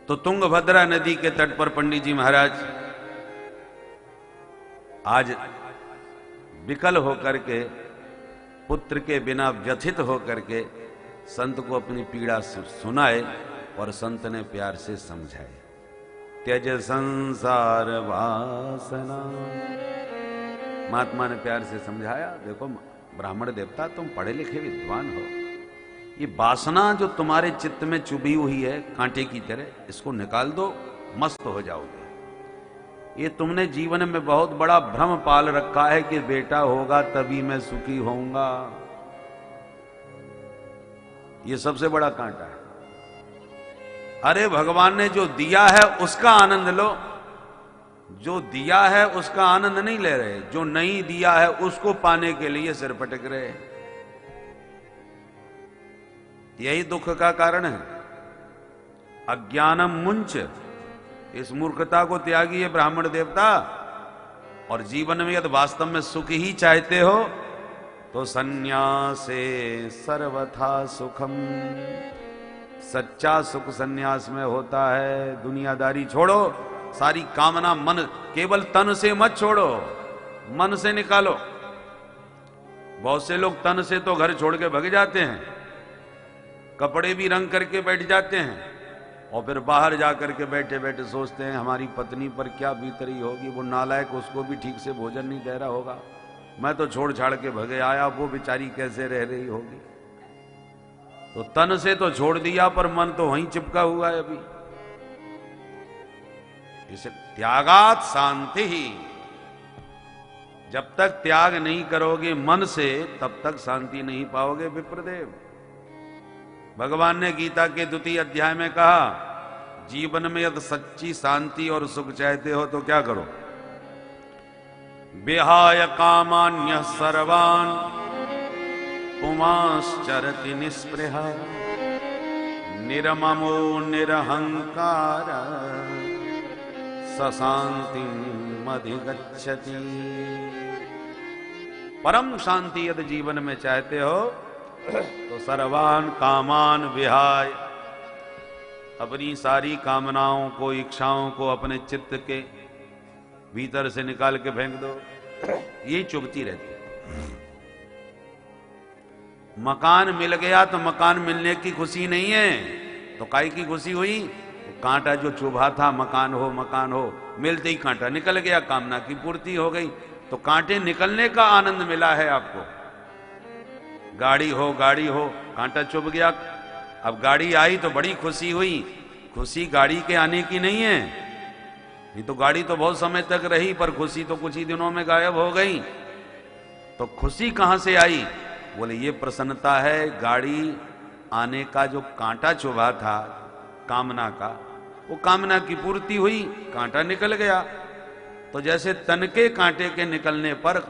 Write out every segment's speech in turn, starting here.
तो तुंगभद्रा नदी के तट पर पंडित जी महाराज आज विकल होकर के, पुत्र के बिना व्यथित होकर के संत को अपनी पीड़ा सुनाए और संत ने प्यार से समझाए। त्यज संसार वासना, महात्मा ने प्यार से समझाया, देखो ब्राह्मण देवता तुम पढ़े लिखे विद्वान हो, ये वासना जो तुम्हारे चित्त में चुभी हुई है कांटे की तरह, इसको निकाल दो, मस्त हो जाओगे। ये तुमने जीवन में बहुत बड़ा भ्रम पाल रखा है कि बेटा होगा तभी मैं सुखी होऊंगा, ये सबसे बड़ा कांटा है। अरे भगवान ने जो दिया है उसका आनंद लो, जो दिया है उसका आनंद नहीं ले रहे, जो नहीं दिया है उसको पाने के लिए सिर पटक रहे, यही दुख का कारण है। अज्ञानम मुंच, इस मूर्खता को त्यागिए ब्राह्मण देवता, और जीवन में यदि वास्तव में सुख ही चाहते हो तो संन्यासे सर्वथा सुखम, सच्चा सुख संन्यास में होता है। दुनियादारी छोड़ो, सारी कामना मन, केवल तन से मत छोड़ो, मन से निकालो। बहुत से लोग तन से तो घर छोड़ के भग जाते हैं, कपड़े भी रंग करके बैठ जाते हैं, और फिर बाहर जाकर के बैठे बैठे सोचते हैं हमारी पत्नी पर क्या बीत रही होगी, वो नालायक उसको भी ठीक से भोजन नहीं दे रहा होगा, मैं तो छोड़ छाड़ के भगे आया, वो बेचारी कैसे रह रही होगी। तो तन से तो छोड़ दिया पर मन तो वहीं चिपका हुआ है अभी। इसे त्यागात शांति ही, जब तक त्याग नहीं करोगे मन से तब तक शांति नहीं पाओगे विप्रदेव। भगवान ने गीता के 2 अध्याय में कहा, जीवन में यदि सच्ची शांति और सुख चाहते हो तो क्या करो, विहाय कामान्य सर्वान पुमाश्चरति निस्पृहा निरममो निरहंकार सशांतिम अधिगच्छति। परम शांति यदि जीवन में चाहते हो तो सर्वान कामान विहाय, अपनी सारी कामनाओं को, इच्छाओं को अपने चित्त के भीतर से निकाल के फेंक दो, यही चुभती रहती है। मकान मिल गया तो मकान मिलने की खुशी नहीं है, तो काई की खुशी हुई, कांटा जो चुभा था, मकान हो मकान हो, मिलते ही कांटा निकल गया, कामना की पूर्ति हो गई, तो कांटे निकलने का आनंद मिला है आपको। गाड़ी हो कांटा चुभ गया, अब गाड़ी आई तो बड़ी खुशी हुई, खुशी गाड़ी के आने की नहीं है, ये तो गाड़ी तो बहुत समय तक रही पर खुशी तो कुछ ही दिनों में गायब हो गई। तो खुशी कहां से आई, बोले ये प्रसन्नता है, गाड़ी आने का जो कांटा चुभा था कामना का, वो कामना की पूर्ति हुई, कांटा निकल गया। तो जैसे तन के कांटे के निकलने पर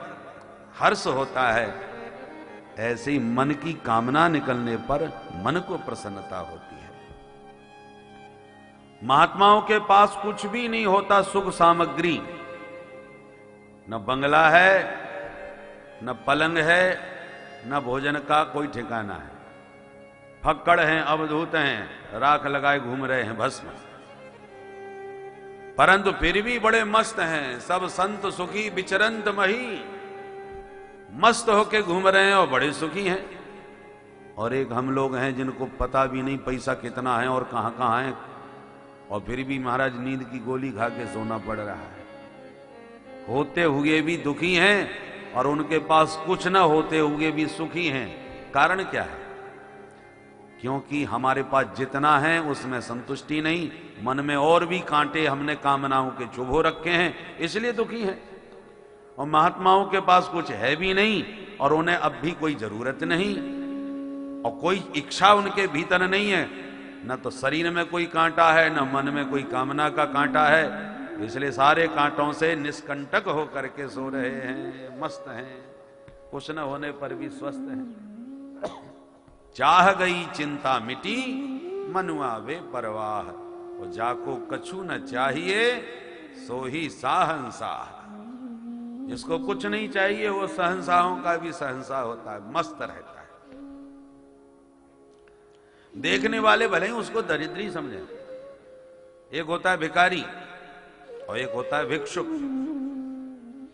हर्ष होता है, ऐसे ही मन की कामना निकलने पर मन को प्रसन्नता होती है। महात्माओं के पास कुछ भी नहीं होता सुख सामग्री, न बंगला है, न पलंग है, न भोजन का कोई ठिकाना है, फक्कड़ हैं, अवधूत हैं, राख लगाए घूम रहे हैं भस्म, परंतु फिर भी बड़े मस्त हैं। सब संत सुखी विचरंत मही, मस्त होके घूम रहे हैं और बड़े सुखी हैं। और एक हम लोग हैं जिनको पता भी नहीं पैसा कितना है और कहां कहां है, और फिर भी महाराज नींद की गोली खा के सोना पड़ रहा है। होते हुए भी दुखी हैं और उनके पास कुछ ना होते हुए भी सुखी हैं। कारण क्या है? क्योंकि हमारे पास जितना है उसमें संतुष्टि नहीं, मन में और भी कांटे हमने कामनाओं के चुभो रखे हैं, इसलिए दुखी हैं। और महात्माओं के पास कुछ है भी नहीं और उन्हें अब भी कोई जरूरत नहीं, और कोई इच्छा उनके भीतर नहीं है, न तो शरीर में कोई कांटा है, न मन में कोई कामना का कांटा है, इसलिए सारे कांटों से निष्कंटक होकर के सो रहे हैं, मस्त हैं, कुछ न होने पर भी स्वस्थ हैं। चाह गई चिंता मिटी, मनुआ वे परवाह, और जाको कछु न चाहिए सो ही साहंसाह। जिसको कुछ नहीं चाहिए वो सहनसाहों का भी सहनसा होता है, मस्त रहता है। देखने वाले भले ही उसको दरिद्री समझे, एक होता है भिखारी और एक होता है भिक्षुक।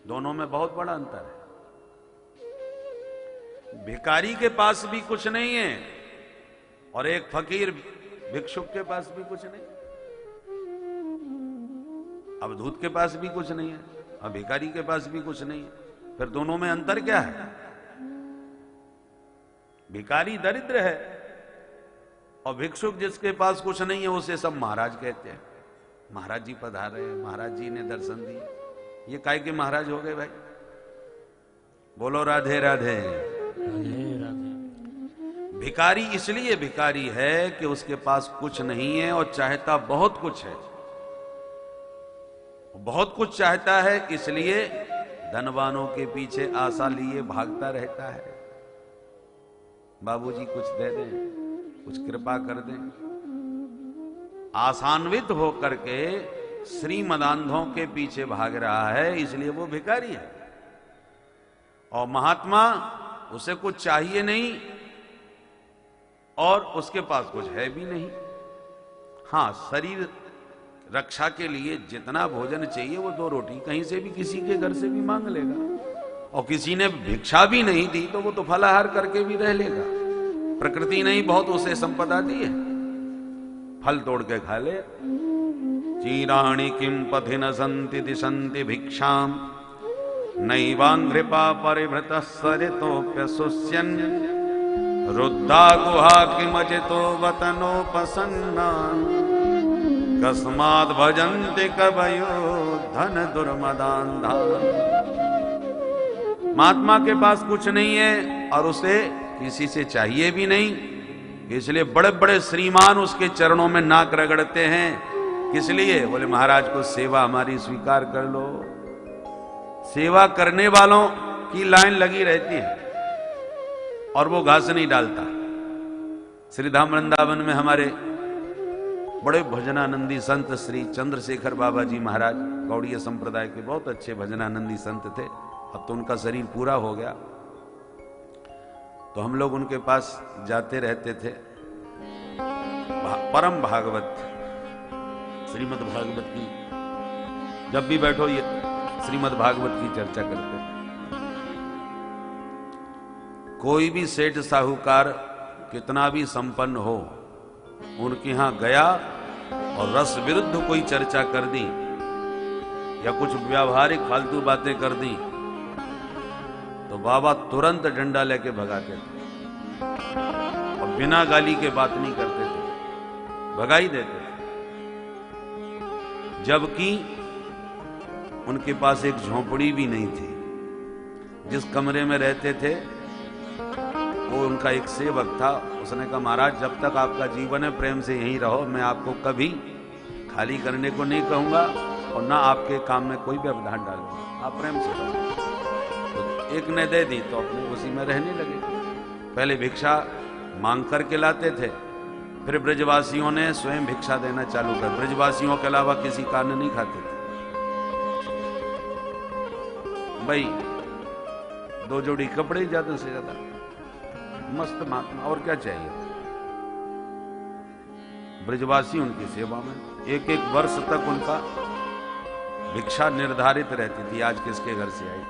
दोनों में बहुत बड़ा अंतर है। भिखारी के पास भी कुछ नहीं है और एक फकीर भिक्षुक के पास भी कुछ नहीं। अवधूत के पास भी कुछ नहीं है और भिखारी के पास भी कुछ नहीं है। फिर दोनों में अंतर क्या है? भिखारी दरिद्र है और भिक्षुक जिसके पास कुछ नहीं है उसे सब महाराज कहते हैं। महाराज जी पधारे, महाराज जी ने दर्शन दिए। ये काय के महाराज हो गए भाई? बोलो राधे राधे। राधे राधे। भिखारी इसलिए भिखारी है कि उसके पास कुछ नहीं है और चाहता बहुत कुछ है। बहुत कुछ चाहता है, इसलिए धनवानों के पीछे आशा लिए भागता रहता है। बाबूजी कुछ दे दें, कुछ कृपा कर दें। आसान्वित होकर के श्रीमदांधों के पीछे भाग रहा है, इसलिए वो भिखारी है। और महात्मा उसे कुछ चाहिए नहीं और उसके पास कुछ है भी नहीं। हां, शरीर रक्षा के लिए जितना भोजन चाहिए वो 2 रोटी कहीं से भी किसी के घर से भी मांग लेगा। और किसी ने भिक्षा भी नहीं दी तो वो तो फलाहार करके भी रह लेगा। प्रकृति ने ही बहुत उसे संपदा दी है, फल तोड़ के खा ले। चीराणि किम पथि न संति दिशंति भिक्षाम नैवांघ्रिपा परिभृत सरितोप्यसुष्यन् रुद्धा गुहा किमजितो वतनोपसन्ना कस्माद् भजन्ति कवयो धन दुर्मदान्धा। महात्मा के पास कुछ नहीं है और उसे किसी से चाहिए भी नहीं, इसलिए बड़े बड़े श्रीमान उसके चरणों में नाक रगड़ते हैं। किस लिए? बोले महाराज को सेवा हमारी स्वीकार कर लो। सेवा करने वालों की लाइन लगी रहती है और वो घास नहीं डालता। श्रीधाम वृंदावन में हमारे बड़े भजनानंदी संत श्री चंद्रशेखर बाबा जी महाराज गौड़ीय संप्रदाय के बहुत अच्छे भजनानंदी संत थे। अब तो उनका शरीर पूरा हो गया, तो हम लोग उनके पास जाते रहते थे। परम भागवत, श्रीमद् भागवत की जब भी बैठो ये श्रीमद् भागवत की चर्चा करते थे। कोई भी सेठ साहूकार कितना भी संपन्न हो, उनके यहां गया और रस विरुद्ध कोई चर्चा कर दी या कुछ व्यावहारिक फालतू बातें कर दी तो बाबा तुरंत डंडा लेके भगाते थे और बिना गाली के बात नहीं करते थे, भगा ही देते थे। जबकि उनके पास एक झोंपड़ी भी नहीं थी। जिस कमरे में रहते थे वो उनका एक सेवक था। उसने कहा महाराज जब तक आपका जीवन है प्रेम से यहीं रहो, मैं आपको कभी खाली करने को नहीं कहूंगा और ना आपके काम में कोई व्यवधान डालूंगा, आप प्रेम से रहो। तो एक ने दे दी तो अपने उसी में रहने लगे। पहले भिक्षा मांग करके लाते थे, फिर ब्रजवासियों ने स्वयं भिक्षा देना चालू कर। ब्रजवासियों के अलावा किसी का अन्न नहीं खाते थे भाई। 2 जोड़ी कपड़े ज्यादा से ज्यादा, मस्त महात्मा, और क्या चाहिए। ब्रजवासी उनकी सेवा में 1-1 वर्ष तक उनका भिक्षा निर्धारित रहती थी, आज किसके घर से आई।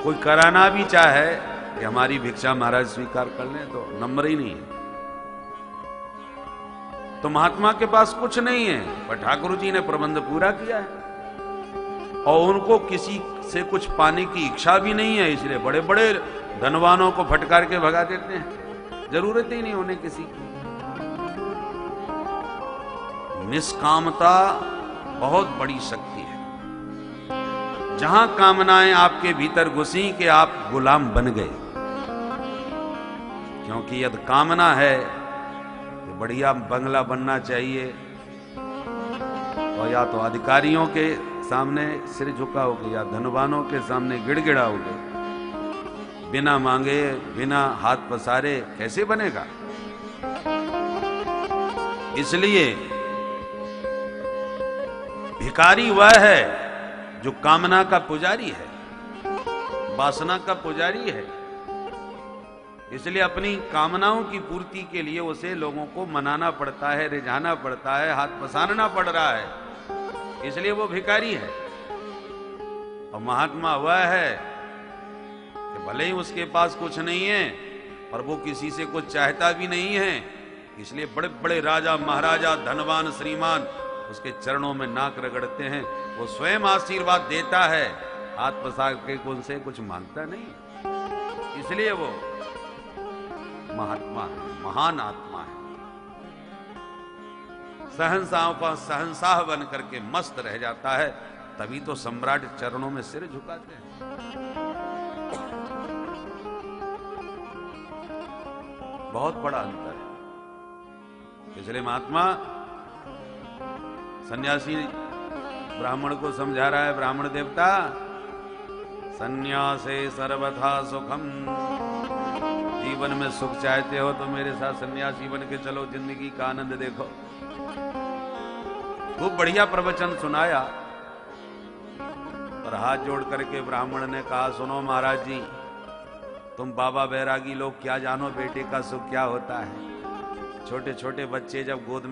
कोई कराना भी चाहे कि हमारी भिक्षा महाराज स्वीकार कर लें तो नंबर ही नहीं है। तो महात्मा के पास कुछ नहीं है, पर ठाकुर जी ने प्रबंध पूरा किया है और उनको किसी से कुछ पाने की इच्छा भी नहीं है, इसलिए बड़े बड़े धनवानों को फटकार के भगा देते हैं। जरूरत ही नहीं होने किसी की। निष्कामता बहुत बड़ी शक्ति है। जहां कामनाएं आपके भीतर घुसी कि आप गुलाम बन गए, क्योंकि यदि कामना है तो बढ़िया बंगला बनना चाहिए और या तो अधिकारियों के सामने सिर झुकाओगे या धनवानों के सामने गिड़गिड़ाओगे। बिना मांगे बिना हाथ पसारे कैसे बनेगा? इसलिए भिखारी वह है जो कामना का पुजारी है, वासना का पुजारी है। इसलिए अपनी कामनाओं की पूर्ति के लिए उसे लोगों को मनाना पड़ता है, रिझाना पड़ता है, हाथ पसारना पड़ रहा है, इसलिए वो भिखारी है। और महात्मा वह है कि भले ही उसके पास कुछ नहीं है और वो किसी से कुछ चाहता भी नहीं है, इसलिए बड़े बड़े राजा महाराजा धनवान श्रीमान उसके चरणों में नाक रगड़ते हैं। वो स्वयं आशीर्वाद देता है, हाथ पसार के उनसे कुछ मांगता नहीं, इसलिए वो महात्मा है, महान आत्मा है। सहनसाहों का सहनसाह बन करके मस्त रह जाता है, तभी तो सम्राट चरणों में सिर झुकाते हैं। बहुत बड़ा अंतर है। इसलिए महात्मा सन्यासी ब्राह्मण को समझा रहा है, ब्राह्मण देवता सन्यासे सर्वथा सुखम, जीवन में सुख चाहते हो तो मेरे साथ सन्यासी बन के चलो, जिंदगी का आनंद देखो। खूब बढ़िया प्रवचन सुनाया और हाथ जोड़ करके ब्राह्मण ने कहा, सुनो महाराज जी, तुम बाबा बैरागी लोग क्या जानो बेटे का सुख क्या होता है। छोटे छोटे बच्चे जब गोद में